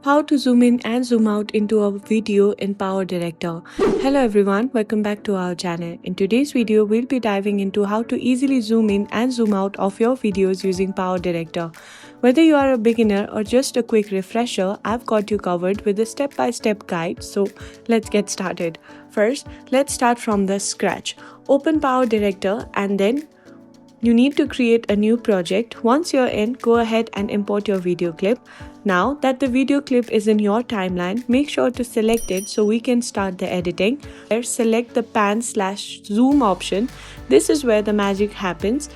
How to zoom in and zoom out into a video in PowerDirector. Hello everyone, welcome back to our channel. In today's video, we'll be diving into how to easily zoom in and zoom out of your videos using PowerDirector. Whether you are a beginner or just a quick refresher, I've got you covered with a step-by-step guide, so let's get started. First, let's start from the scratch. Open PowerDirector and then you need to create a new project. Once you're in, go ahead and import your video clip. Now that the video clip is in your timeline, make sure to select it so we can start the editing. Here, select the pan/zoom option. This is where the magic happens.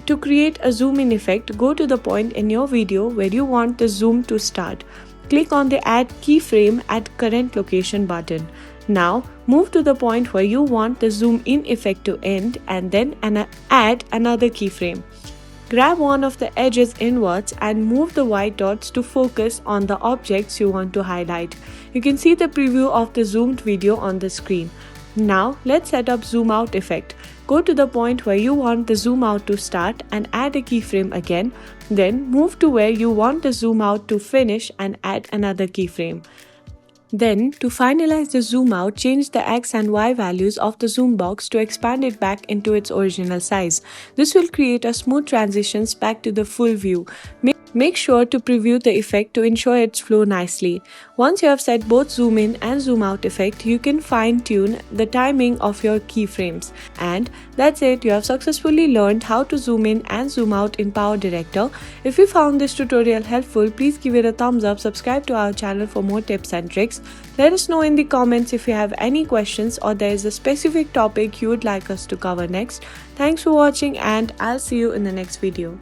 To create a zoom in effect, go to the point in your video where you want the zoom to start. Click on the Add Keyframe at Current Location button. Now, move to the point where you want the zoom in effect to end and then add another keyframe. Grab one of the edges inwards and move the white dots to focus on the objects you want to highlight. You can see the preview of the zoomed video on the screen. Now, let's set up zoom out effect. Go to the point where you want the zoom out to start and add a keyframe again. Then move to where you want the zoom out to finish and add another keyframe. Then, to finalize the zoom out, change the X and Y values of the zoom box to expand it back into its original size. This will create a smooth transitions back to the full view. Make sure to preview the effect to ensure its flow nicely. Once you have set both zoom in and zoom out effect, you can fine-tune the timing of your keyframes. And that's it, you have successfully learned how to zoom in and zoom out in PowerDirector. If you found this tutorial helpful, please give it a thumbs up, subscribe to our channel for more tips and tricks. Let us know in the comments if you have any questions or there is a specific topic you would like us to cover next. Thanks for watching and I'll see you in the next video.